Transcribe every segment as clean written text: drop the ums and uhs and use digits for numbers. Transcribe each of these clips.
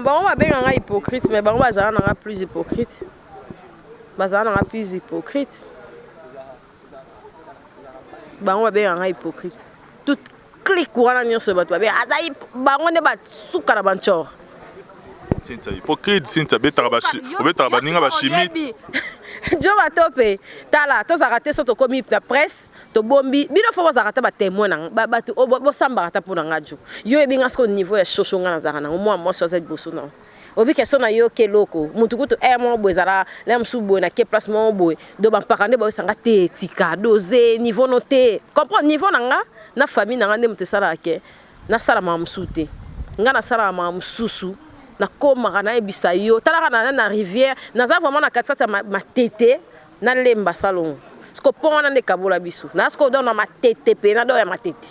Bon, on va bien un hypocrite, mais bon, on va plus hypocrite. On va plus hypocrite. Bon, on va bien un hypocrite. Tout clic courant dans ce bateau. On est pas sous carabanchor. C'est hypocrite, c'est un chimie. Jo batope tala to zakate so to komi ta presse to bombi bino fo zakata ba témoin na ba to bo samba ta pona ngaju yo ebi ngasko niveau ya shosho ngana zakana mo so za boso na obi question na yo ke loko mutu kuto mo bozara lem subo na ke placement boy do ba pakande ba sanga te tika doze niveau noté comprendre niveau na nga na famille na nga ndem te sala ke na sala ma msute ngana sala ma msusu na koma kana ebisa yo tala kana na rivière naza vraiment na katsa ma tete na lemba salon sko pona na kabola bisu na sko do na ma tete pe na do ya ma tete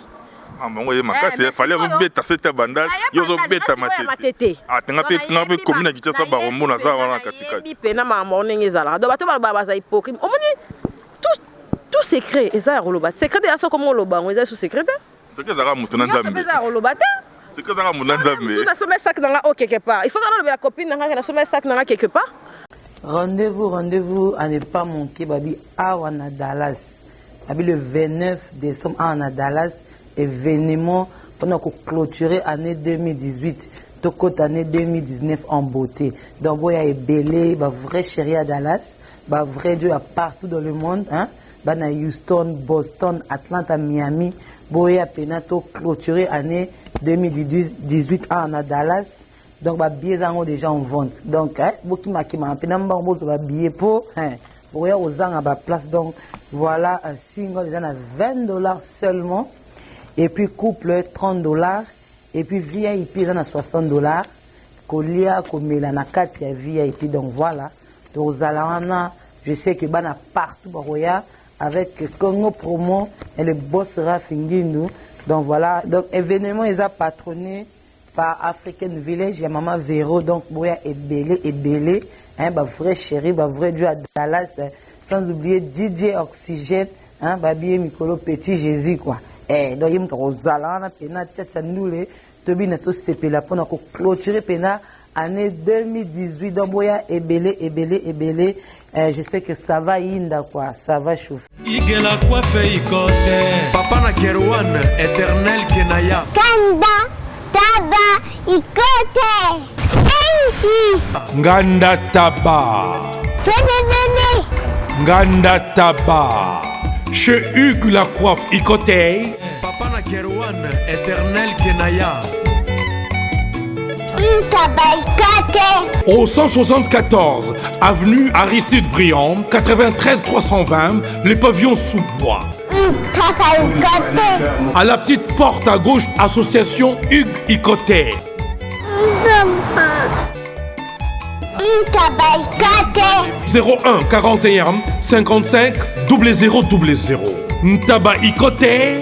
ngo ye makasi fallait vous beta cette bandal yo zo beta ma tete atenga pe ngabe commune ki tsa ba rombo na za wana katika bi pe na ma morning ezala do bato ba za hypocrite omoni tout secret eza roloba secret ya so comme loba ngo eza sous secret secret za mutu na nzambe eza roloba c'est que ça va mon nzambe. Sac dans la quelque part. Il faut que la copine dans sac dans quelque part. Rendez-vous à ne pas manquer babi à Dallas. Babi le 29 décembre à Dallas, événement pendant qu'on clôturer année 2018, toko année 2019 en beauté. Donc il y a belé, ba vrai chéri à Dallas, ba vrai Dieu à partout dans le monde, hein. Ba na Houston, Boston, Atlanta, Miami. Boya Penato clôturé année 2018 à Dallas. Donc, les billets sont déjà en vente. Donc, beaucoup de gens ont billets pour. Boya aux gens à la place. Donc, voilà un single déjà à $20 seulement. Et puis, couple $30. Et puis, VIP ils à $60. Kolia, Komela, 4 VIP. Donc, voilà. Donc, aux Alana, je sais que Bana partout, Boya. Avec Congo Promo et le boss Rafinguinu. Donc voilà, donc événement est patronné par African Village, il y a Maman Véro, donc Boya est belé, hein, bah vrai chéri, bah vrai Dieu à Dallas, sans oublier DJ Oxygène, hein, Babi Mikolo Petit Jésus quoi. Donc il y a Rosalana, Pena, Tchatchanoule, Tobi Nato Sepela, pour nous clôturer Pena année 2018, donc Boya est belé. Je sais que ça va inda quoi, ça va chauffer. Igela quoi fait ikote. Papa na Kerouan, éternel Kenaya. Kanda, taba, ikote. Sensi. Nganda taba. Fene. Nganda taba. Chez Hugues la coiffe ikote. Papa na Kerouan, éternel Kenaya. Au 174 avenue Aristide Briand, 93 320, les pavillons sous bois. À la petite porte à gauche, association Hugues Icoté. 01 41 55 0000. Ntaba Icoté.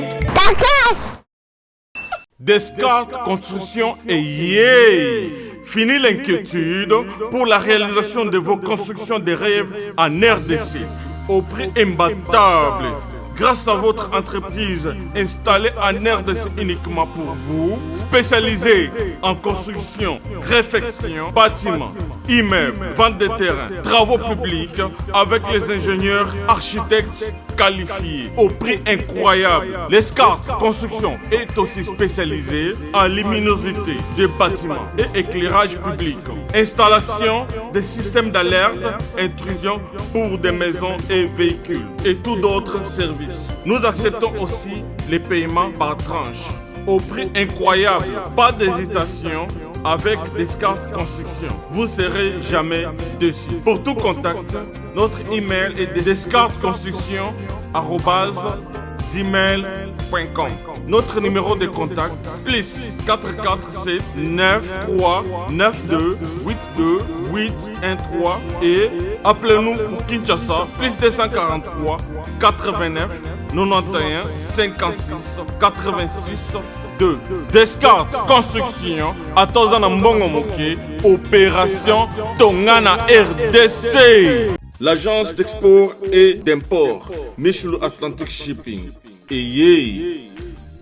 Descartes Construction et yeah! Fini l'inquiétude pour la réalisation de vos constructions de rêves en RDC au prix imbattable. Grâce à votre entreprise installée en RDC uniquement pour vous, spécialisée en construction, réfection, bâtiments, immeubles, vente de terrains, travaux publics avec les ingénieurs architectes qualifiés au prix incroyable. L'escarpe Construction est aussi spécialisée en luminosité des bâtiments et éclairage public. Installation des systèmes d'alerte, intrusion pour des maisons et véhicules et tout d'autres services. Nous acceptons aussi les paiements par tranche au prix incroyable. Pas d'hésitation avec Descartes Construction. Vous serez jamais déçus. Pour tout contact, notre email est descartesconstruction@gmail.com. Notre numéro de contact plus 447 93 92 82 813 et appelez-nous pour Kinshasa plus 243 89 91 56 86 2. Descartes Construction à Tozana Mbongo Moké, opération Tongana RDC. L'agence d'export et d'import Michel Atlantic Shipping. Et yé,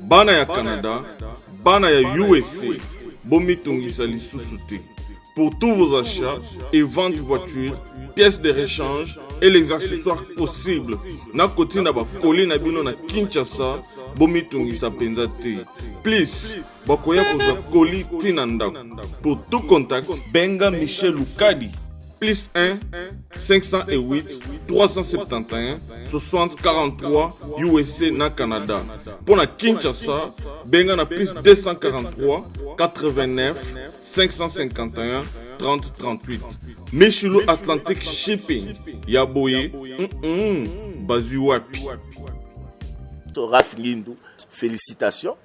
bana ya Canada, bana ya USA, bomi tongisa li susute. Pour tous vos achats et ventes de voitures, pièces de rechange et les accessoires possibles. Na koti na ba koli na bino na Kinshasa, bomi tungisa penza te. Please, bakoya koza koli tina ndako. Pour tout contact, benga Michel Lukadi. Plus 1 508 371 60 43 USA na Canada. Pour la Kinshasa, benga na plus 243 89 551 30 38. Michelo Atlantic Shipping. Yaboye, Bazuapi. Raph Ngindou, félicitations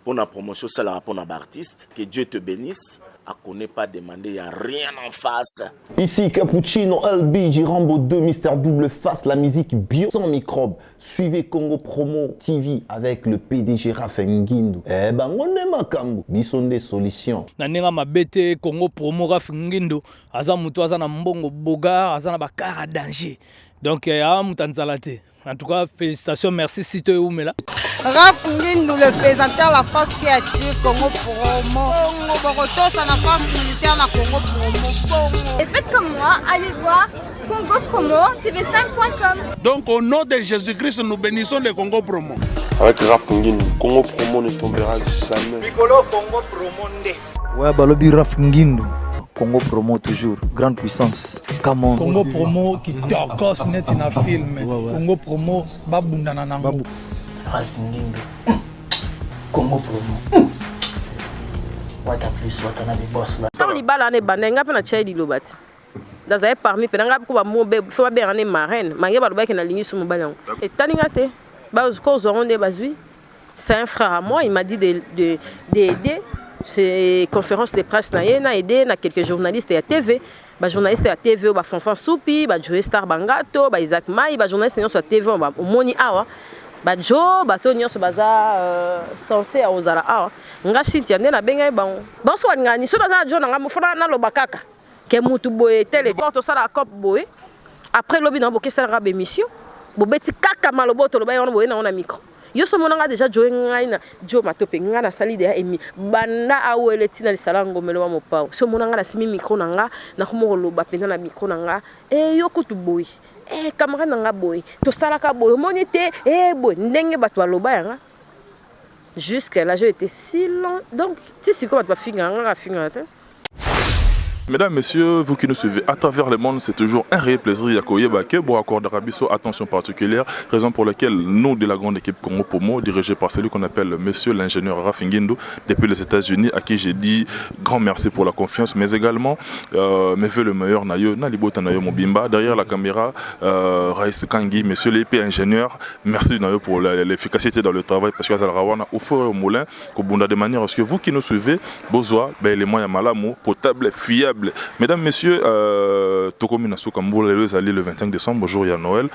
pour la promotion, c'est la rapport d'artiste. Que Dieu te bénisse. À qu'on n'ait pas demandé, il n'y a rien en face. Ici Cappuccino, LBG, Rambo 2, Mister Double Face, la musique bio sans microbes. Suivez Congo Promo TV avec le PDG Raph Ngindou. Eh ben, on est makambo. Bisonde solutions. Nanenga mabete Congo Promo Raph Ngindou. Aza mutu aza na mbongo boga, aza na bakara danger. Donc, ya mutanzalate. En tout cas, félicitations, merci Sito Oumela. Raph Ngindou, le présentateur la force créative Congo Promo. Ça la force militaire na Congo Promo. Et faites comme moi, allez voir Congo Promo, tv5.com. Donc au nom de Jésus-Christ, nous bénissons le Congo Promo. Avec Raph Ngindou, Congo Promo ne tombera jamais. Piccolo Congo Promo nde. Ouais, balobi Raph Ngindou. Congo Promo toujours, grande puissance. Come on. Congo Promo qui torcos net in a film. Congo Promo babunda na nango. Raph Ngindou. Congo Promo. What a plus, what a boss là. Sans libala ne banenga pe na chai di lobati. Daza parmi penanga ko ba mo be fo ba be ane marraine. Mange ba lobaki na lingi sumu balango. Et taninga te. Ba ko zoron de bazui. C'est un frère à moi, il m'a dit d'aider. C'est conférence de presse na aider na quelques journalistes à TV. Ba journaliste à TV ba Fanfan Soupi, ba Joe Star Bangato, ba Isaac Mai, ba journaliste sur TV ba Moni Awa. Ba Joe ba to nyonso baza censé a ozala awa. Nga Cynthia na benga ba. Ba so ngani so na Jo na mufuna na lobakaka. Ke mutu boye tele porte ça la cop boye. Après lobi na boke ça la émission. Bo beti kaka maloboto loba yon boye na on a micro. Yo so monanga déjà Joe ngai na Jo matope nga na sali de emi banda awele tina lisalango melo mo pa so monanga na simi micro nanga na ko loba pena na micro nanga yo kutu boy camarade nanga boy to salaka boy monite boy ndenge bato loba yanga jusqu'à là j'ai été si long donc tu sais quoi tu vas finir Mesdames, Messieurs, vous qui nous suivez à travers le monde, c'est toujours un réel plaisir. Yakoye Bake, pour accorder Rabiso attention particulière, raison pour laquelle nous, de la grande équipe Congo Promo, dirigée par celui qu'on appelle Monsieur l'ingénieur Raph Ngindou, depuis les États-Unis, à qui j'ai dit grand merci pour la confiance, mais également mes voeux le meilleur Nayo, Nalibota Nayo Mobimba, derrière la caméra, Raïs Kangi, Monsieur l'épée ingénieur, merci Nayo pour l'efficacité dans le travail, parce que Rawana, au feu et au moulin, de manière à ce que vous qui nous suivez, besoin, les moyens malamu, potable, fiable. Mesdames, Messieurs, Tokomi Nasuka Mboula le 25 décembre, jour il y a Noël.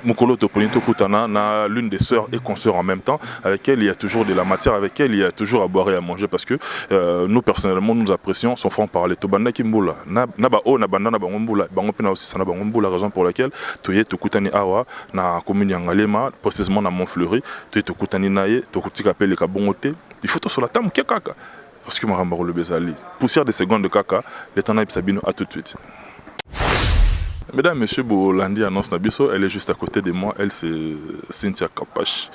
Mukolo Topolito Kutana na l'une des sœurs et consoeurs en même temps, avec elle il y a toujours de la matière, avec elle il y a toujours à boire et à manger, parce que nous personnellement nous apprécions son franc-parler. Tobanda Kimboula, Naba O, Nabanda Nabangomboula, Bangopina aussi Sana Bangomboula, raison pour laquelle Toye Tokutani Awa, na commune Yangalema, précisément dans Montfleury, Toye Tokutani Naye, Tokutika Pele Kabongote, il faut tout sur la table, Kekaka. Parce que Marambaro le Bezali, poussière de secondes de caca, les Tanaïb Sabino, à tout de suite. Mesdames, Messieurs, Bolandi annonce Nabiso, elle est juste à côté de moi, elle c'est Cynthia Kapash.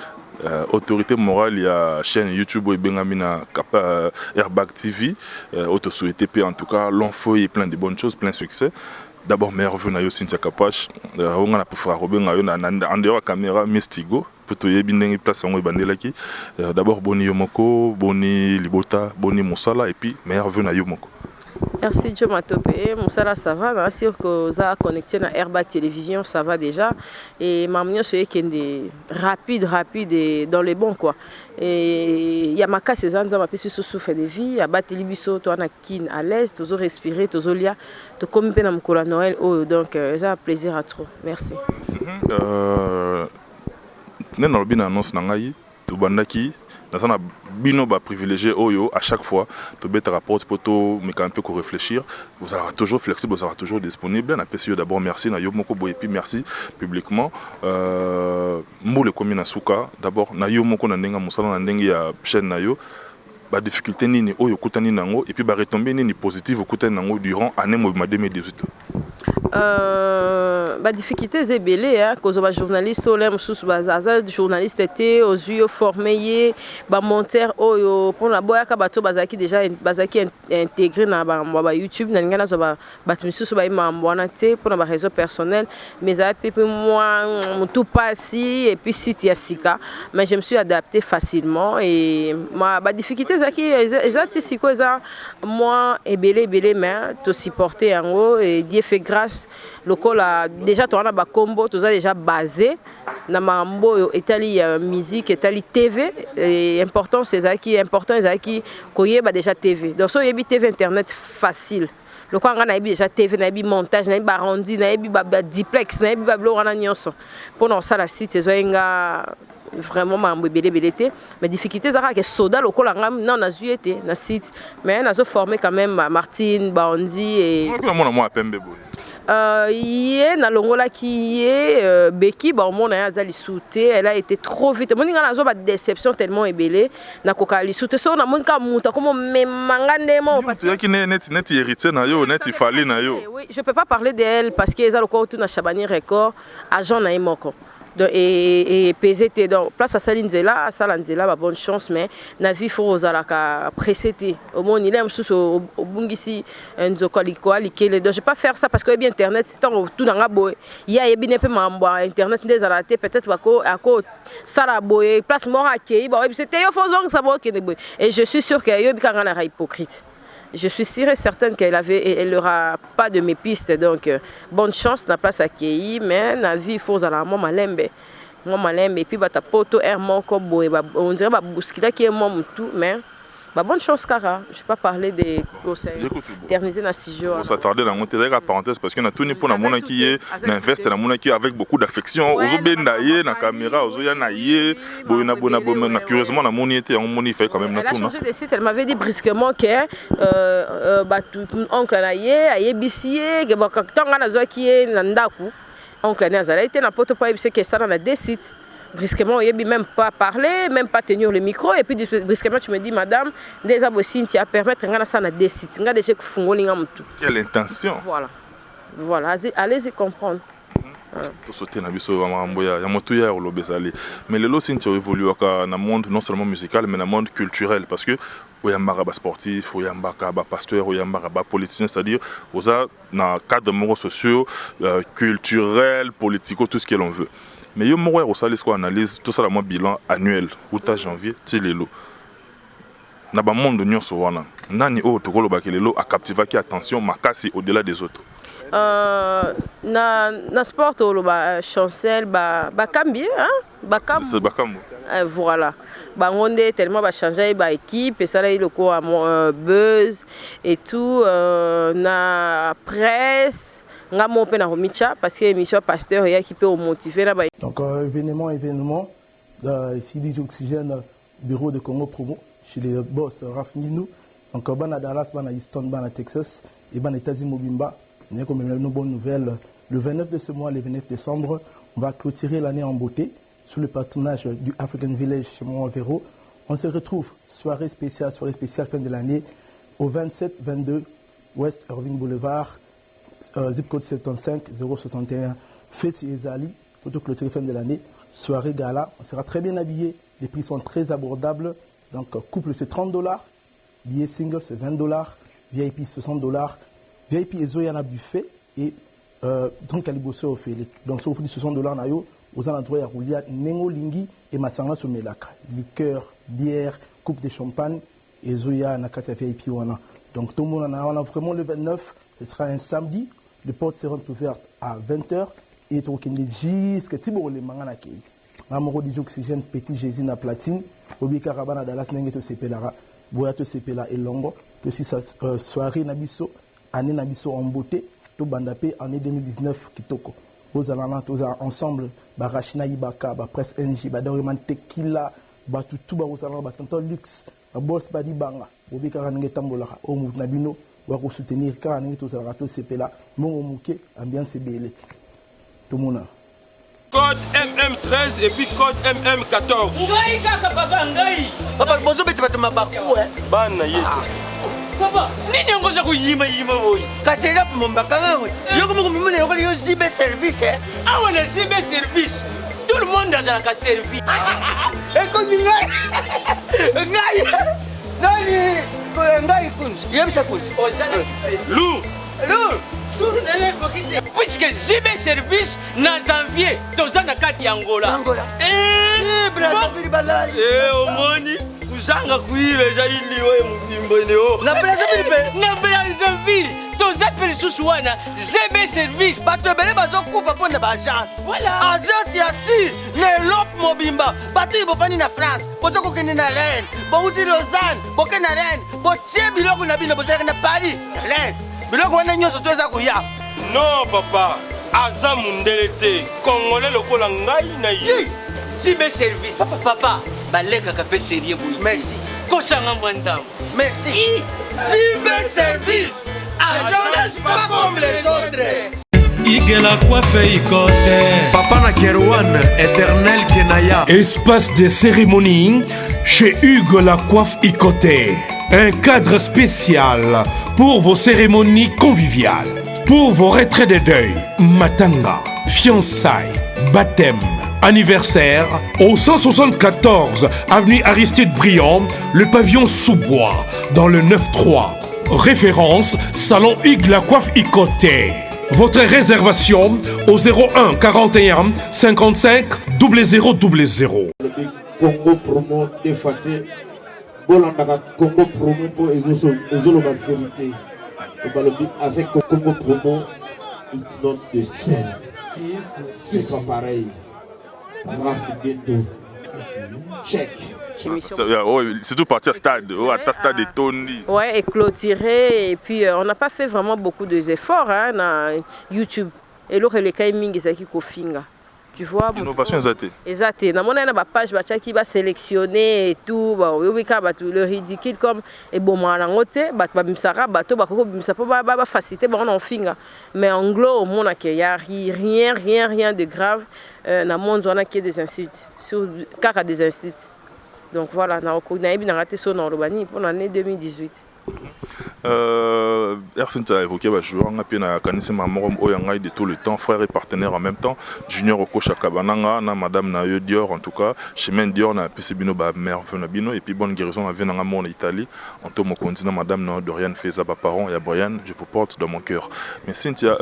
Autorité morale, il y a chaîne YouTube où Bengamina Airbag TV, auto-souhaité, en tout cas, long feuille et plein de bonnes choses, plein de succès. D'abord, meilleur vue na Cynthia Kapash, on a pu faire Robin en dehors caméra Mystigo. D'abord Boni Yomoko, Boni Libota, Boni Moussala et puis meilleur vœu na Yomoko. Merci Dieu Matopé, Moussala ça va, bien sûr que ça connecté à Airbag Télévision, ça va déjà. Et Mamio c'est qui est rapide et dans les bons quoi. Et Yamaka c'est ça, ma piste sous souffle de vie, à battre Libiso, toi na kin à l'aise, toujours respirer, toujours lia, te comme peine à Mkola Noël, donc ça plaisir à trop. Merci. Nous avons annonce nangai to bandaki na bino ba privilégié oyo à chaque fois to bet rapport poto mais quand un peu réfléchir vous allez toujours flexible vous allez toujours disponible na PCO d'abord merci na yo moko boy et puis merci publiquement mbule commune Nasuka d'abord na yo moko na ndenga musala na ndenge ya chaîne na yo ba difficulté nini oyo kutani nango et puis ba retombée nini positive kutani nango durant année 2018. Ba difficulté zebele hein cause ba journaliste olé mususu bazaza journaliste était aux yeux formé ba monteur oyo pour la boya ka bato bazaki déjà bazaki intégré na ba YouTube na ngana zo ba bato mususu ba imambwana te pour ba réseau personnel mais ça puis moi tout passé et puis site ya sika mais je me suis adapté facilement et ma ba difficulté zaki ezati siko eza moi ebele mais to supporter en haut et Dieu fait grâce lokola déjà tu as ba combo tu as déjà basé na mambo etali musique etali TV et important c'est ça qui est important c'est qui koyeba déjà TV donc so yebi TV internet facile le quoi on a déjà TV na yebi montage na yebi arrondi na yebi ba duplex na yebi ba blora nyonso pour non ça la site ezoinga vraiment mambo belé mais difficulté zara que soda lokola ngam non na zuete na site mais na zo formé quand même Martine Bandi et moi pembe boy yé na longola qui yé Becky ba mon na azali souté elle a été trop vite mon ngana zo ba déception tellement ébélé na kokali souté so na mon ka muta comme memangane mo parce que net héritier na yo net fali na yo oui je peux pas parler d'elle parce que ezalo ko tout na Chabani record agent na imoko et PZT donc place à Salinzela ba bonne chance mais na vie faut ozalaka précédé au moins il aime sous au bungisi nzokoliko alikele donc je vais pas faire ça parce que bien internet c'est tout dans boy il y a bien peu mambo internet des araté peut-être ako sala boy place mora ki ba c'était yo faisons ça boy et je suis sûr que yo bikanga na hypocrite. Je suis sûre et certaine elle n'aura pas de mes pistes. Donc, bonne chance, na place à Kei, mais na vie, il faut aller à mon malembe. Et puis, ta poto, on dirait que qui est mon tout, mais bonne chance, Kara. Je ne vais pas parler des conseils. Éternisé dans 6 jours. On s'attardait dans la parenthèse parce qu'on a tout pour la mona qui est, mais investe la mona qui avec beaucoup d'affection. Ozo bendaye, na caméra, ozo yanaye, boina curieusement la moni était en moni fait quand même na tout. Elle a changé de site. Elle m'avait dit brusquement que oncle naye, aye bissier, que quand on a zo qui est nandaku, oncle naye, elle a été na poto pas bissier que ça dans des sites. Brusquement, il n'y a même pas parlé, même pas tenir le micro. Et puis, brusquement, tu me dis, madame, déjà, tu as permettre de faire des sites. Quelle intention? Voilà, allez-y comprendre. Mais le lot, c'est évolué dans le monde non seulement musical, mais dans le monde culturel. Parce que il y a un sportif, il y a un pasteur, il y a un politicien, c'est-à-dire il y a un cadre de sociaux, culturel, politico, tout ce que l'on veut. Mais yo moya osali ko analyse tout ça la bilan annuel outa janvier ti lelo na ba monde nyonso wana nani o tokolo bakelelo a captivaki attention makasi au-delà des autres na sport o ba chancel ba kambi hein ba kam c'est bakambo voilà ba ngonde tellement ba changer ba équipe et ça là il ko buzz et tout na presse ngamo pe na homicha parce que émission pasteur ya qui peut motiver là. Donc événement ici DJ Oxygène bureau de Congo Promo chez les boss Rafingindo. Donc ban à Dallas, ban à Houston, ban à Texas et ban à États-Unis Mobimba. On a comme une bonne nouvelle le 29 de ce mois, le 29 décembre, on va clôturer l'année en beauté sous le patronage du African Village chez Montvéro. On se retrouve soirée spéciale fin de l'année au 27-22 West Irving Boulevard. Zip code 75 061 Fête Ezali pour clôturer fin de l'année, soirée gala, on sera très bien habillé, les prix sont très abordables, donc couple c'est $30, billet single c'est $20, VIP $60, VIP Ezoyana buffet et donc Aliboso au fait. Donc si vous faites $60 nayo, aux endroits à Roulia, Nengo Lingi et Massanga Somelaka, liqueur, bière, coupe de champagne, Ezoya Nakata VIP wana. Donc tout le monde en a vraiment le 29. Ce sera un samedi, les portes seront ouvertes à 20h et tu vas jusqu'à Tibo les mangana kei. Amoro DJ Oxygène petit Jésus na platine, Obika Rabana Dallas Nengeto Sepelara, Boyato Sepela et Longo, que si sa soirée nabiso, année nabiso en beauté, to bandapé année 2019 kitoko. Aux alana tous ensemble, Barachina Ibaka, ba presse NJ, ba Doriman Tequila, ba tout ba aux alana ba tonton luxe, ba boss badi banga, Obika Rangetambola, au mouvement nabino. Ou soutenir car on est tous à la CP là, mon mouké, ambiance belé. Tout le monde. Code MM13 et puis code MM14. Ngai kaka papa ngai. Papa bozo beti batuma baku Bana yetu. Papa, nini ngoza kuyima boy? Kasela mombaka ngwe. Yoko mo mimene yoko yo zibe service Ah on a zibe service. Tout le monde a la servi. Et comme ngai. Ngai kunzi. Yebisa kunzi. Lou. Puisque zibe service na janvier tozana kati ya Angola. Brazzaville balai. Omoni kuzanga kuiba ezali liwe mubimbo na Brazzaville tozapeli susu wana zibe service bato ebele bazokufa mpo na baagence agence ya si na elope mobimba bato oyo bofandi na France bozokokende na Rennes bouti Lausanne boke na Rennes botie biloko na bino bozalaki na Paris Rennes biloko wana nyonso to eza koya. Non papa, aza mundele te, congolais lokola ngai na ye. Zibe service. Papa, baleka ka pe sérieux boy. Merci. Kosanga mwanda. Merci. Zibe service. Agence pas comme les autres. Igela coiffe ikote. Papa na Kerouan, éternel Kenaya. Espace de cérémonie chez Hugues la coiffe ikote. Un cadre spécial pour vos cérémonies conviviales, pour vos retraits de deuil, matanga, fiançailles, baptême, anniversaire, au 174 avenue Aristide Briand, le pavillon sous-bois, dans le 9-3. Référence, salon Hugues la coiffe Icoté. Votre réservation au 01 41 55 0000. Congo promo défaté. Bolandaka Congo promo pour ezoloba vérité. Avec Congo promo, it's not the same. C'est pas pareil. Check. C'est tout parti à stade, à stade de Tony. Ouais, et clôturé. Et puis on n'a pas fait vraiment beaucoup d'efforts hein, dans YouTube. Et là, les cas mingi zaki kofinga. Tu vois, innovation exacte. Dans mon page qui va sélectionner et tout, le ridicule comme et bon malangote, facilité on finga. Mais en gros au monde il y a rien de grave dans monde on a qui des insultes, sur car des insultes. Donc voilà, na bien raté son en Robani pour l'année 2018. Ersin a évoqué joueur na kanisi mamorom oyangai de tout le temps, frère et partenaire en même temps, Junior Okocha Kabananga na madame na Dior en tout cas, chemin Dior na PCBino ba merveille na bino et puis bonne guérison à venanga mon Italie, en tout mon continent madame na Dorian Feza ba parents et Brian, je vous porte dans mon cœur. Mais Cynthia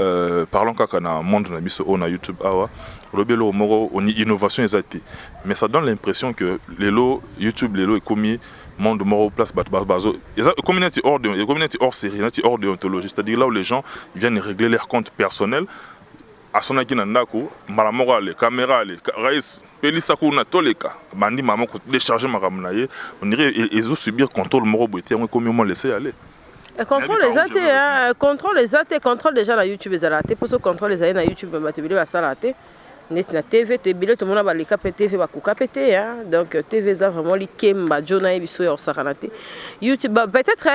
parlons kaka na monde na biso na YouTube awa, robelo moro oni innovation exacte. Mais ça donne l'impression que les lots YouTube les lots est commis monde mort place bazo communauté hors série hors déontologie, c'est-à-dire là où les gens viennent régler leurs comptes personnels à son akina ndako malamora les caméras les raïs pelisa kuna toleka bandi maman ko décharger makamna ye on dirait ils ont subir contrôle moro boité on comme on laisser aller. Contrôle les athées hein, contrôle déjà la YouTube les athées pour ce contrôle les athées na YouTube ba tebile ba salaté. Na TV te bile tout le monde va les cap TV va couper péter hein donc TV ça vraiment li kemba jona ebiso ya sakanate YouTube peut-être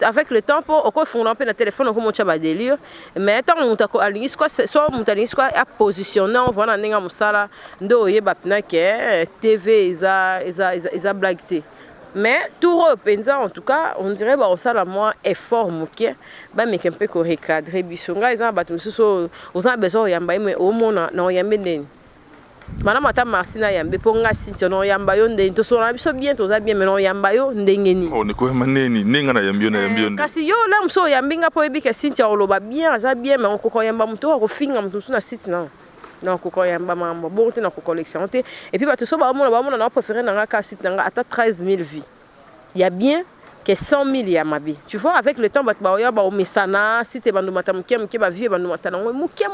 avec le temps pour au fond un peu na téléphone comme on ba délire mais tant on t'a aligné quoi soit on t'a aligné quoi à positionner on voit na ninga musala ndo yeba pina ke TV isa blagueté. Mais tout repenza en tout cas on dirait bah ça la moi effort moké bah mais qu'un peu ko recadrer bisonga ils ont battu so aux a besoin yamba mais au mona na yamba ndeni madame ata Martina yamba ponga Cynthia no yamba yo ndeni to so na biso bien to za bien mais no yamba yo ndengeni on ne ko maneni ninga na yamba yo kasi yo la mso yambinga po ebika Cynthia oloba bien za bien mais on ko yamba mto ko finga mto na site na donc ko yamba mambo bon te na ko collection te et puis bato so ba mona na préférer na ka site na ata 13 000 vues. Il y a bien que 100 000 yamabi. Tu vois, avec le temps, au mesana, si tu es bandou mata mouké, mouké, ba vie, bandou mata non, mouké.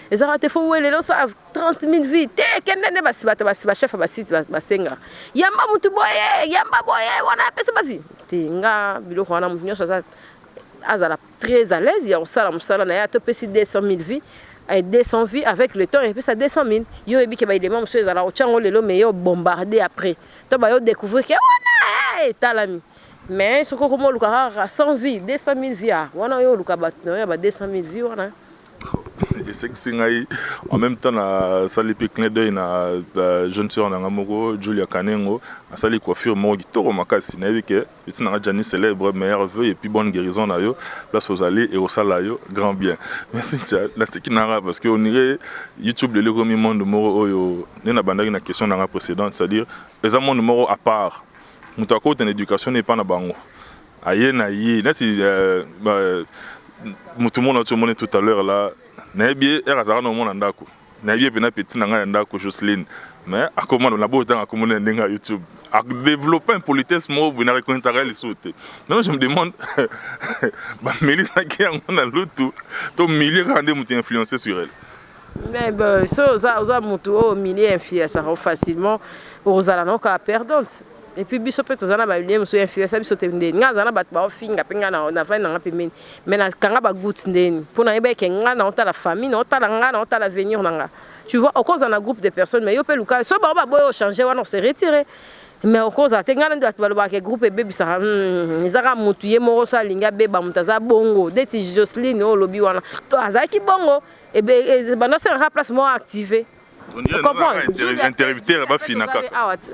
Les arrêtés faut oué, les lots savent 30 000 vies. Qu'est-ce que c'est chef ba site ba senga. Yamba moutou boye, yamba boye, wana pesa ba vie. Tinga bilo wana moutinyo ça azala très à l'aise, il y a ça la musala na ya to pesi 200 000 vies. Et 200 vies avec le temps et puis ça 200 000. Yo ebi ke ba ile mamso ezala o chango lelo mais yo bombardé après. To ba yo découvrir que wana talami. Mais ce ko komo luka 100 vies, 200 000 vies. Wana yo luka ba 200 000 vies wana. et sexy ngai en même temps na sali pe clin d'œil na jeune sœur na ngamoko Julia Kanengo a sali coiffure mo gitoro makasi na yeke petit na Jani célèbre meilleur vœu et puis bonne guérison na yo place aux allées et au salayo grand bien merci tia la seki na parce que on irait YouTube le komi monde moro oyo na bandaki na question na précédente c'est-à-dire les amants numéro à part mutako en éducation n'est pas na bango aye na yi nati tout le monde tout à l'heure là nayebi erazara no mona ndako nayebi pena petit nanga ndako Jocelyne mais à comment on a beau temps à comment on YouTube à développer une politesse mo vous n'avez connaître les sauter non je me demande bah Mélissa qui a on a l'autre to milieu rendez vous influencer sur elle mais ben ça mutu au milieu influencer facilement aux alano ka perdante et puis biso pe tozana ba lié muso influencer biso te ndeni nga zana bat ba finga penga na fa na pemeni mais na kanga ba gut ndeni pona yeba ke nga na ota la famille na ota la nga na ota l'avenir nanga tu vois au cause d'un groupe de personnes mais yo pe luka so ba boyo changer wana on s'est retiré mais au cause atenga ndo atbalwa ke groupe bébé ça izaka mutu ye moro sa linga beba mutaza bongo deti Jocelyne o lobi wana to azaki bongo et ben ba no se remplacement activé. On dirait interrupteur là-bas finaka.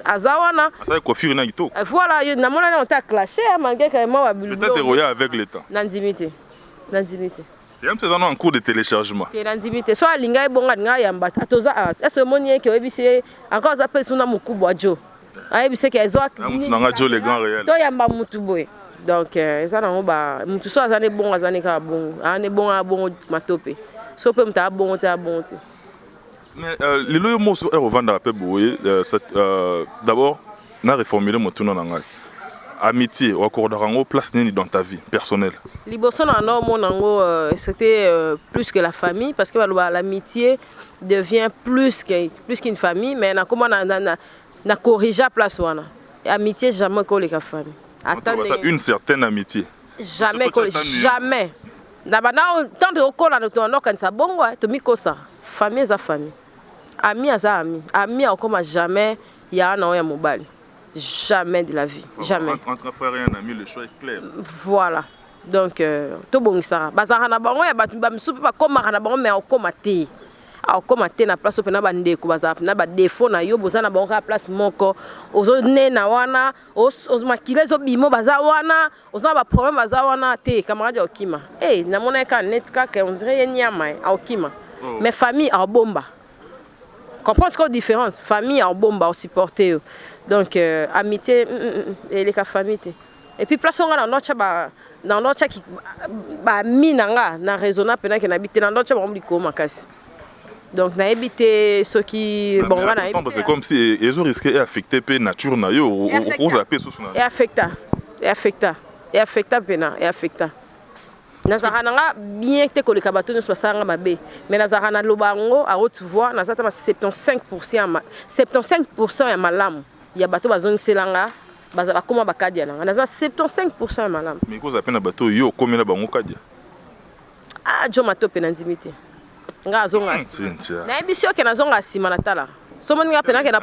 Azawana. Ça coiffure na gito. Voilà, na mona on t'a clashé malgré que moi wa bulo. Peut-être roya avec le temps. Nandimité. Et même saison en cours de téléchargement. Nandimité. Soit linga bonga nga yamba. Atoza est-ce monien que ebisi encore za pesu na mukubwa jo. Ayebisi que ezwa. Na jo les grands réels. To yamba mutu boy. Donc ça na ba mutu so azane bonga azane ka bongo. Ane bonga bongo matope. So pe muta bongo ta bongo. Mais les lois mots sont revendre à peu d'abord, on a reformulé mon tour en amitié ou accord de place dans ta vie personnelle. Liboson c'était plus que la famille parce que l'amitié devient plus qu'une famille mais na comment na corriger place wana. Amitié jamais collé la famille. Attends une certaine amitié. Jamais collé jamais. Na bana tant de okola no to quand ça bongo to mikosa. Famille za famille. Ami aza ami. Ami akoma jamais ya na ya mobile. Jamais de la vie. Jamais. Entre frère et un ami, le choix est clair. Voilà. Donc, to bongisa. Bazara na bango ya batu ba misupe ba koma na bango mais akoma te. Akoma te na place opena ba ndeko bazara na ba défaut na yo bozana bango ka place moko. Ozo ne na wana, ozo makile zo bimo baza wana, ozo ba problème baza wana te camarade okima. Eh, na mona ka net ka on dirait nyama okima. Mais famille en bomba. Comprends ce qu'on différence. Famille en bomba au supporter. Donc amitié et les famille. Et puis place on a dans notre qui ba minanga na raisonnable pendant que n'habite dans notre on dit comment casse. Donc na habité ceux qui bon na c'est comme si ils ont risqué affecter pe nature na yo ou zapper sous et affecta pena et affecta. Nazarana bien que les kabato ne soient pas mabe mais nazarana lobango à haute voix nazata 75% ya malamu ya bato bazongi selanga bazaba koma bakadia na naza 75% ya malamu mais ko zapena bato yo komela bango kadia ah jo matope na ndimité nga zonga na ebisio ke nazonga sima na tala so moninga pena ke na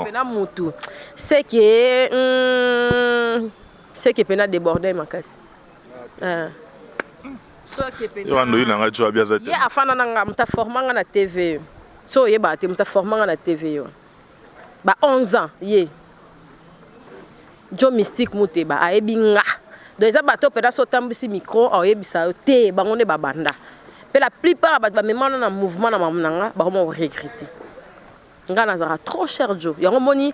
pena mutu c'est que pena déborder makasi ye afana nanga muta formanga na TV so ye ba te muta formanga na TV yo ba 11 ans ye jo mystique muteba ayebi nga donc eza bato pena so tambisi micro ayebisa te bango ne babanda pe la plupart ba memana na mouvement na mamunanga ba mo regretter nga nazara trop cher jo yango moni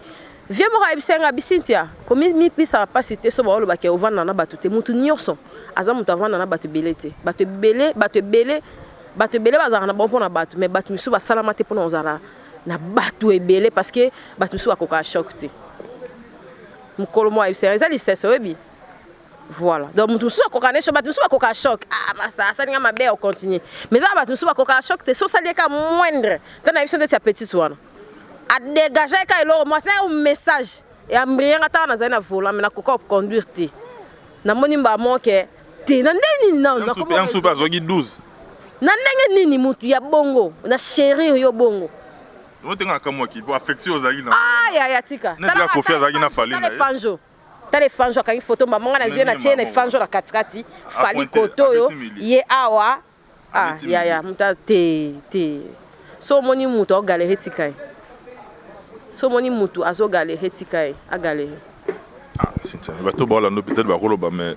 viens mo ayebisenga bisintia comme mi pisa pas citer so ba lo ba ke ovana na bato te mutu nyonso aza mutu avanda na bato belete bato belé bazara na bon pona bato mais bato misu ba salamate pona ozara na bato ebele parce que bato misu bakoka choc te mukolo mo ayebisa eza lisese webi voilà donc mutu misu bakoka ne choc bato misu bakoka choc ah masa ça ninga mabe au continuer mais ça bato misu bakoka choc te so salie ka moindre tana émission de tia petite wana a dégager ka elo mo faire un message et ambrianga ta na zaina volant mais na koka conduire te na moni mba moke te na ndeni na na comme ça pas zogi 12 na ndenge nini mutu ya bongo na chérir yo bongo on tenga kama ki pour affection ozali na ah ya tika na confiance ozali na fali na tale fanjo kangi photo maman na yeux na tienne fanjo na katikati fali koto yo ye awa Ah, ya muta te. So moni mutu o galère tikai. So moni mutu azo galère tikai, a galère. Ah, c'est ça. Bato ba lando peut-être ba koloba mais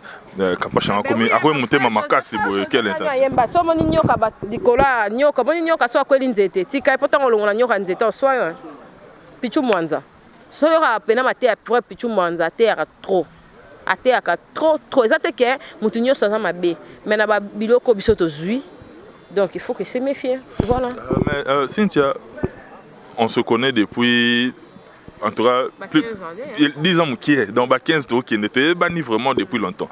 kapashanga komi akoye mutema makasi boye quelle intention. Yemba so moni nyoka ba dikola nyoka moni nyoka so akweli nzete tikai pourtant olongola nyoka nzete oswa pichu mwanza. So yoka pena mate ya vrai pichu mwanza te ya trop. Ateaka trop ezate ke mutu nyoso za mabe mais na ba biloko biso to zui. Donc il faut que se méfier. Voilà. Mais Cynthia, on se connaît depuis en tout cas, 10 ans qui est dans 15 ans qui n'était pas ni vraiment depuis longtemps.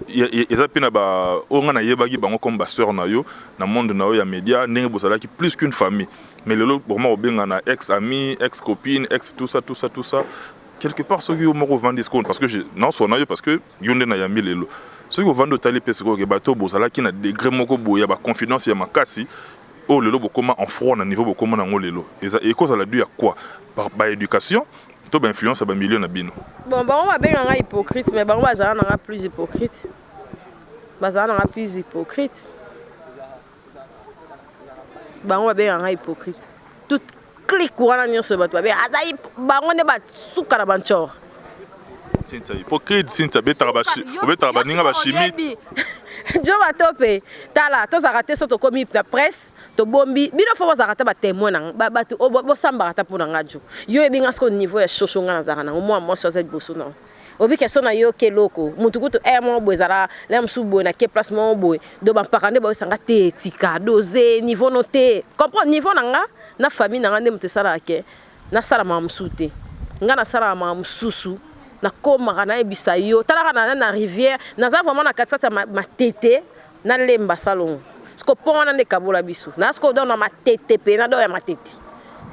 Il y a peine ba on a yebagi bango comme ba sœur na yo na monde na yo ya média n'engue bosala qui plus qu'une famille. Mais le lot vraiment obenga na ex ami, ex copine, ex tout ça. Quelque part ceux qui ont mort vendre discount parce que non so na yo parce que yonde na yami lelo. Ceux qui vendre tali pese ko ke bato bosala qui na degré moko boya ba confidence ya makasi. Oh lelo bokoma en froid na niveau bokoma na ngolelo. Et cause la dû à quoi? Par éducation, to ba influence ba milieu na bino. Bon, on va bien nga hypocrite mais on va za na plus hypocrite. Bazana na plus hypocrite. On va bien nga hypocrite. Tout clic wana nyonso bato ba azai bango ne ba suka na banchor. Sinta hypocrite, sinta betara ba obetara ba ninga ba chimite. Jo batope tala to zakate soto komi na presse to bombi bino fo zakata ba témoin na bato bo samba kata pona ngaju yo ebinga sko niveau ya shoshonga na zakana mo so za boso na obi question na yo ke loko mutu kutu mo bozara lem subo na ke placement boy do ba pakande ba sanga te tika doze niveau noté comprendre niveau na nga na famille na nga ndem te sala ke na sala ma msute nga na sala ma msusu na koma kana ebisa yo tala na rivière naza vraiment na katata ma tete na lemba salon sko pona ne kabola biso na sko dona ma tete pe na do ya ma tete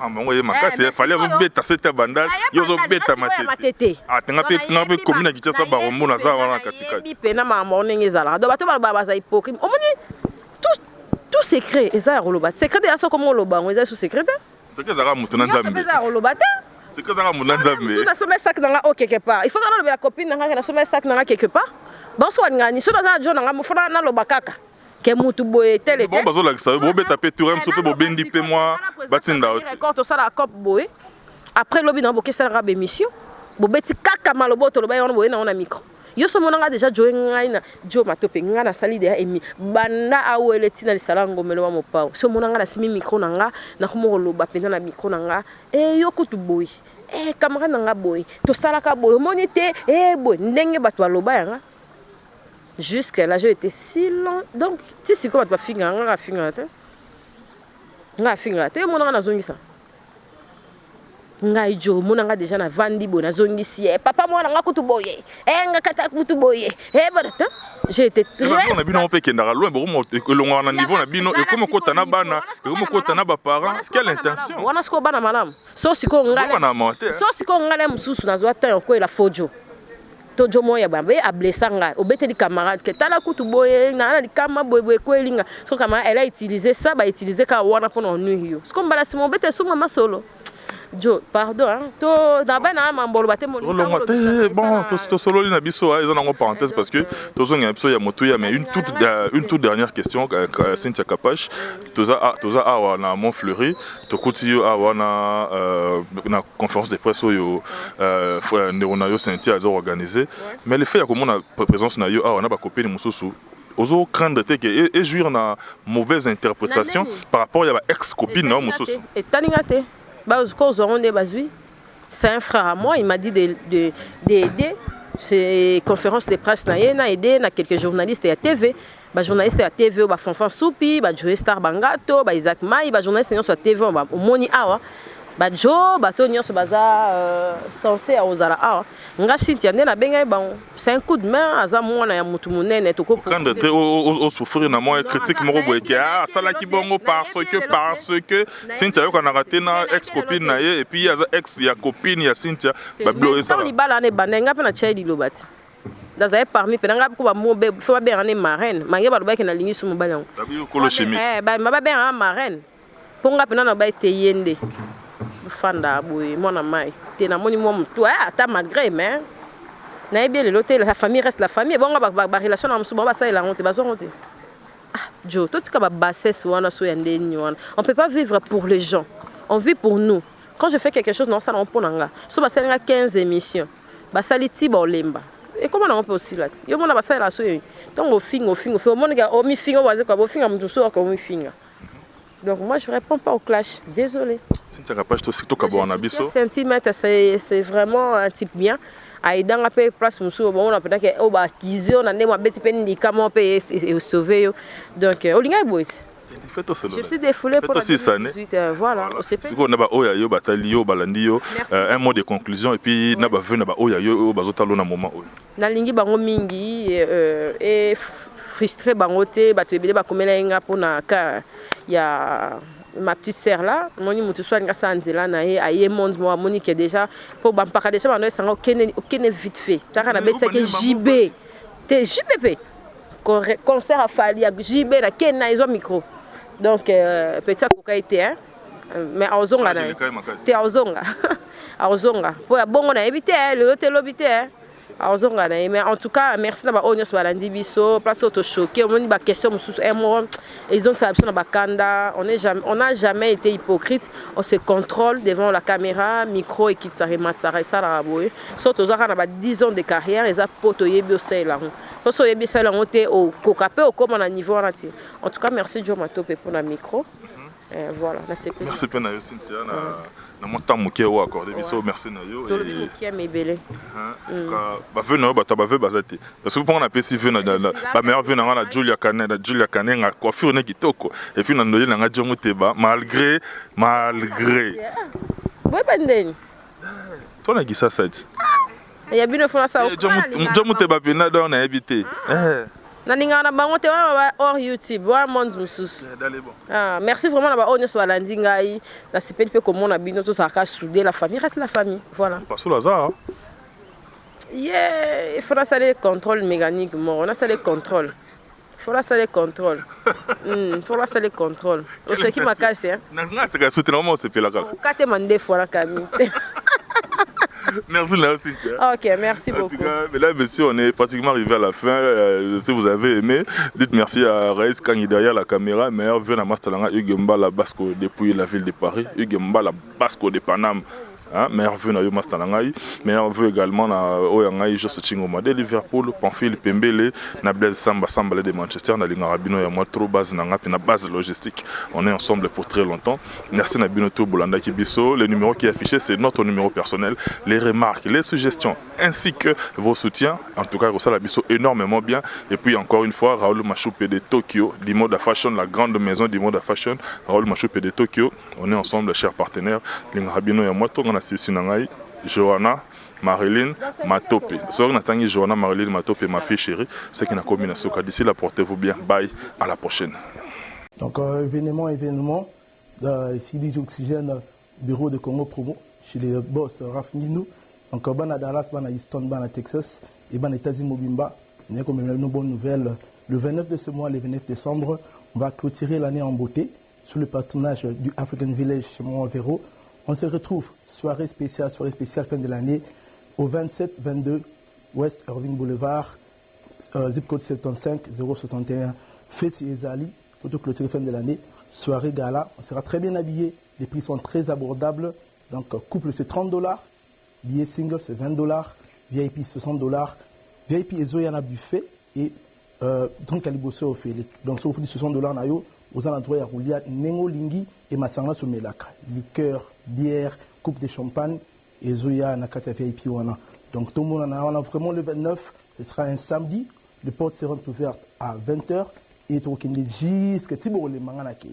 ah mongo ye makasi fallait zo beta cette bandal yo zo beta ma tete ah tenga pe commune ki tsa ba rombo na za wana katika bi pe na ma morning ezala do bato ba za hypocrite omoni tout secret eza roloba secret ya so comme loba ngo eza sous secret c'est que zara mutu na nzambe eza roloba c'est que ça va mon nzambe. Si on a sommet sac dans la quelque part. Il faut que la copine dans la sommet sac dans quelque part. Bon soit ngani so dans jo na mo fona na lobakaka. Ke mutu boye tele. Bon bazo la ça bo beta pe tourem so pe bo bendi pe moi batinda. Record to sala cop boye. Après lobi na bo ke sala rabe émission. Bo beti kaka maloboto loba yon boye na on a micro. Yo so monanga déjà jo ngai na jo matope ngana sali de emi banda awele tina li sala ngomelo wa mopao. So monanga na simi micro nanga na ko loba pena na micro nanga yo kutu boye. Camarade nanga boy to sala ka boy monité boy ndenge bato aloba yanga jusque là j'ai été si long donc tu sais quoi bato finga nga finga te monanga na zongisa ngai jo monanga déjà na vandi bo na zongisi papa moi nanga kutu boye nga kata kutu boye barata j'ai été très on a bino on peut kendara loin bo mo longa na niveau na bino et comme kota na bana et comme kota na ba parents quelle intention wana sko bana malam so siko ngale mususu na zwata yo ko la fojo to jo moya ba be ablesanga obete di camarade que tala kutu boye na li kama boye ko elinga so kama elle a utilisé ça ba utiliser ka wana pour nuit yo sko mbala si mon bete so mama solo Jo, pardon, hein. To d'abord na mambolo baté mon. Bon, to solo na biso ils ont en parenthèse parce que tozo nga biso ya moto ya mais une toute dernière question Cynthia Kapash toza awa na Montfleury to kuti yo awa na conférence de presse yo ndona yo Cynthia a organisé mais le fait ya komona présence na yo awa na ba copine mususu ozo craindre que et jouir na mauvaise interprétation par rapport à ex copine na mususu et taningate. C'est un frère à moi, il m'a dit d'aider. C'est conférence de presse, na aider quelques journalistes à TV. Ba journaliste à TV ba Fanfan Soupi, ba Joe Star Bangato, ba Isaac Mai, ba journaliste à TV ba Moni Awa. Ba Joe, ba Tonio se baza censé à Ozala Awa. Nga Cynthia na benga ba c'est un coup de main aza mwana ya mutu munene to ko prendre au souffrir na moi critique moko boye que sala ki bongo parce que Cynthia yo kana raté na ex copine na ye et puis ya ex ya copine ya Cynthia ba bloquer ça. Li bala ne banenga pe na chai lobati. Daza parmi pe nga ko ba mo be fo ba be ane marraine, mange ba lobaki na lingi su mo balango. Tabi ko chimique. Ba ma ba be ane marraine. Ponga pe na ba te yende. Fanda boy mon amai te na moni mom toi ta malgré mais na bien l'hôtel la famille reste la famille bon ba relation na musuba ba ça la honte ba so honte Joe, tout ce qui est bassesse, on ne peut pas vivre pour les gens. On vit pour nous. Quand je fais quelque chose, non, ça n'a pas de so, bah, ça a 15 émissions. Bah, ça l'est lemba. Et comment on peut aussi là? Yo mona basa la so. Donc au fin, au monde ga o mi finga waze quoi, au fin am tout so ko mi finga. Donc moi je réponds pas au clash. Désolé. C'est vraiment un type bien. Dans la place musu bon on a peut-être que ba kizio na ndemo beti pe ndika mo pe et sauver. Donc olinga boys. Je me suis défoulé pour la 2018, voilà. C'est quoi naba oya yo batali yo balandi yo un mot de conclusion et puis naba venu naba oya yo bazotalo na moment oyo. Na lingi bango mingi et frustré bango te batu ebele ba komela nga pona ka ya ma petite sœur là moni mutu so nga sanzela na ye aye monde moi moni que déjà pour bampaka déjà bano sanga okene vite fait taka na betsa ke JB te JPP concert a fallu à JB na kena izo micro. Donc petit coca été hein mais ozonga na te ozonga ozonga pour bongo na éviter le hôtel l'obité hein ozonga na mais en tout cas merci na ba onyos balandi biso place auto choqué on dit ba question mususu ils ont ça na bakanda on n'a jamais été hypocrite, on se contrôle devant la caméra micro et kitsare matsara ça la boye surtout za na ba 10 ans de carrière et ça poto yebi ça là parce que yebi ça là on était au cocape au comme à niveau en tout cas merci Joe Matope pour la micro. Voilà, merci pena yo Cynthia na montant moké o accordé biso merci na yo et qui est belé ba venu ba tabavé bazati parce que pour on appelle si venu ba meilleur venu na Julia Kane nga coiffure ne kitoko et puis na ndoye na Jongo Teba malgré boy bandeni toi na gisa site il y a bien fait ça Jongo Teba pena dans na habité Naninga na bango te wa hors YouTube wa monde mususu. Merci vraiment na ba onyo so balandi ngai na sipeli pe comment na bino to saka souder la famille reste la famille voilà. Pas sous hasard. Il faudra ça les contrôles mécaniques on a ça les contrôles. Il faudra ça les contrôles. Il faudra ça les contrôles. O ce qui m'a cassé hein. Nanga c'est que soutenir moi c'est pelaka. Kate mande fois Camille. Merci là Cynthia. Ok, merci beaucoup. En tout cas, mesdames et messieurs, on est pratiquement arrivé à la fin. Si vous avez aimé, dites merci à Raïs Kangi derrière la caméra. Meilleur venu à Mastalanga, Hugues Mbala Basco depuis la ville de Paris. Hugues Mbala Basco de Paname. Meilleur vœu na yo Mastalangai, meilleur vœu également na Oyangai Jose Chingoma de Liverpool, Pamphile Pembele, na Blaise Samba de Manchester, na Lingarabino ya Moitro base na ngapi na base logistique. On est ensemble pour très longtemps. Merci na Binoto Bolanda Kibiso. Le numéro qui est affiché c'est notre numéro personnel. Les remarques, les suggestions ainsi que vos soutiens. En tout cas, ça la biso énormément bien. Et puis encore une fois, Raoul Machoupe de Tokyo, d'Imoda Fashion, la grande maison d'Imoda Fashion. Raoul Machoupe de Tokyo. On est ensemble, chers partenaires. Lingarabino ya Moitro. Sinangai, Johanna, Marilyn, Matope. Soir Natangi, Johanna, Marilyn, Matope, ma fille chérie, c'est qui n'a commis à d'ici là, portez-vous bien. Bye, à la prochaine. Donc, événement, CDJ Oxygène, bureau de Congo Promo, chez les boss Raf Nginou. Donc, ban à Dallas, ban à Houston, ban à Texas, et ban à États-Unis Mobimba. On a comme une bonne nouvelle. Le 29 de ce mois, le 29 décembre, on va clôturer l'année en beauté sous le patronage du African Village chez mon Véro. On se retrouve, soirée spéciale fin de l'année, au 27-22 West Irving Boulevard, zip code 75 061, fête Ezali, photo clôture fin de l'année, soirée gala, on sera très bien habillé, les prix sont très abordables, donc couple c'est $30, billet single c'est $20, VIP $60, VIP et Zoyana buffet, et donc Alibosso au fait, donc ça vous dit $60 nayo, aux alentours, il y a Roulia, Nengo Lingi et Massangla Soumelaka. Liqueur, bière, coupe de champagne et Zoya Nakata VIP. Donc tout le monde en a vraiment le 29. Ce sera un samedi. Les portes seront ouvertes à 20h. Et tout le monde jusqu'à Tibo les Manganaki.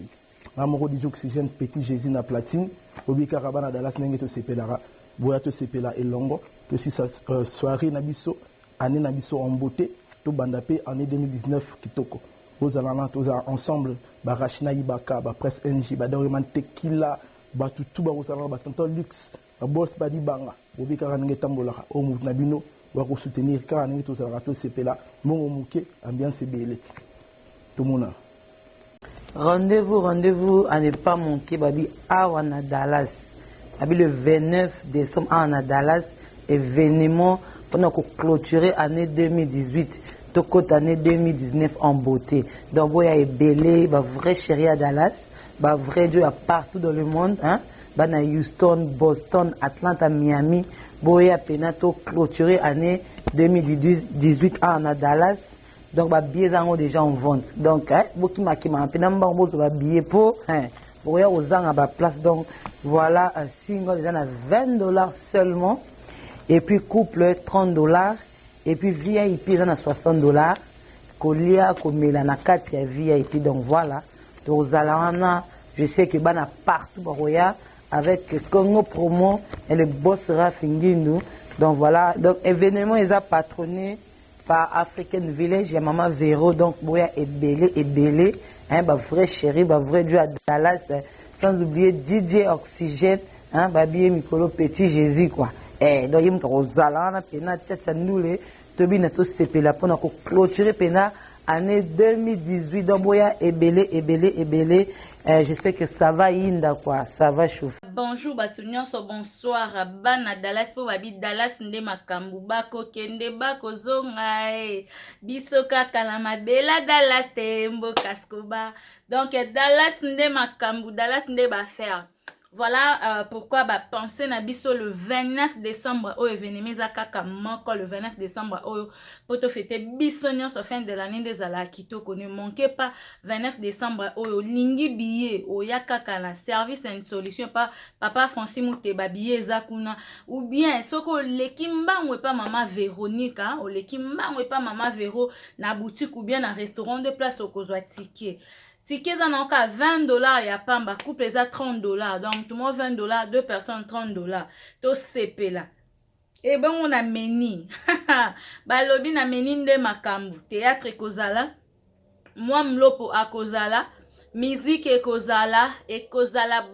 Amoro di Oxygène, Petit Jésus na platine. Obi Karabana Dallas Nengeto Sepelara. Boyato Sepela et Longo. Aussi sa soirée Nabiso, année Nabiso en beauté. Tout Bandapé, année 2019 Kitoko. Aux allant ensemble, Barachina Ibaka, Presse NJ, Dauriman Tequila, Batutu, Barosalan, Batanton Luxe, Boss Badi Banga, Bobi Karange Tambola, Omu Nabino, Wako soutenir Karange Tosarato Sepela, Mongo Mouké, Ambiance Bélé. Tout le monde. Rendez-vous à ne pas manquer, Babi Awana Dallas. Babi le 29 décembre à Dallas, événement pendant qu'on clôturer l'année 2018. tokota année 2019 en beauté. Donc boya ebele ba vrai chéri à Dallas, ba vrai Dieu à partout dans le monde, hein. Ba na Houston, Boston, Atlanta, Miami, boya penato clôturé année 2018 à Dallas. Donc ba billets sont déjà en vente. Donc hein, boki makima penamba mbozo ba billet pour hein. Boya ozanga ba place. Donc voilà un single déjà à $20 seulement. Et puis couple $30. Et puis VIP ils à $60. Kolia komela na kati ya VIP. Donc voilà. Donc Zalana, je sais que bana partout boya avec Congo Promo et le boss Rafingindu. Donc voilà, donc événement ils a patronné par African Village, il y a Maman Véro, donc boya ebele, hein, bah vrai chéri, bah vrai Dieu à Dallas, sans oublier DJ Oxygène, hein, bah bien Mikolo Petit Jésus quoi. Donc il me rozala pena tchatcha noule, tobi na to sepela pour na clôturer pena année 2018, donc boya ebele. Je sais que ça va inda quoi, ça va chauffer. Bonjour Batunion, bonsoir. Bana Dallas po babi Dallas nde makambu bako kende bako zonga biso kaka na mabela Dallas tembo kaskoba. Donc Dallas nde makambu, Dallas nde ba faire. Voilà pourquoi bah penser na biso le 29 décembre au événement kaka moko le 29 décembre au pour te fêter biso nyonso fin de l'année des ala kitoko. Ne manquez pas 29 décembre au lingi billet au yakaka na service and solution pas papa Francis Muteba billet zakuna ou bien soko lekimba ou pas maman Véronique ou lekimba ou pas maman Véro na boutique ou bien na restaurant de place au kozwa ticket. Tickets en encore $20, ya pamba couple les à $30. Donc tout le monde $20, deux personnes $30. To CP là. Et ben on a meni. Balobi na meni nde makambu. Théâtre kozala. Moi mlopo a kozala. Musique et kozala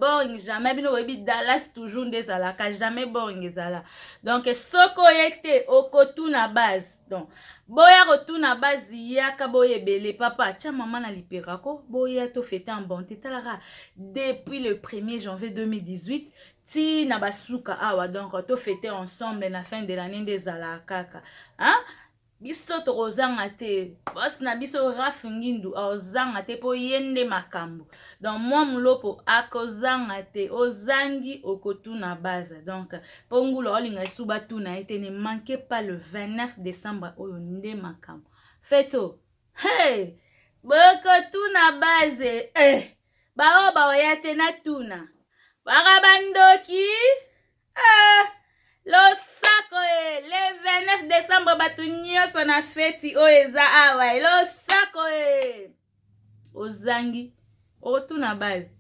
boring jamais bino webi Dallas toujours des alaka jamais boring ezala. Donc soko yete okotu na base. Donc boya kotu na base yaka boye bele papa tia maman na liperako boya to fêter en bonté talara depuis le 1er janvier 2018 ti na basuka awa donc to fêter ensemble na fin de l'année des alaka hein. Biso to ozanga te boss na biso Rafingindu ozanga te po yende makambo donc moi mlopo akozanga te ozangi okotu na base donc pongulo olinga suba tuna ete ne manquez pas le 29 décembre oyo nde makambo feto hey bokotu na base ba oyate na tuna barabandoki lo sako le 29 décembre batu nyonso na feti o eza awa lo sako ozangi otu na base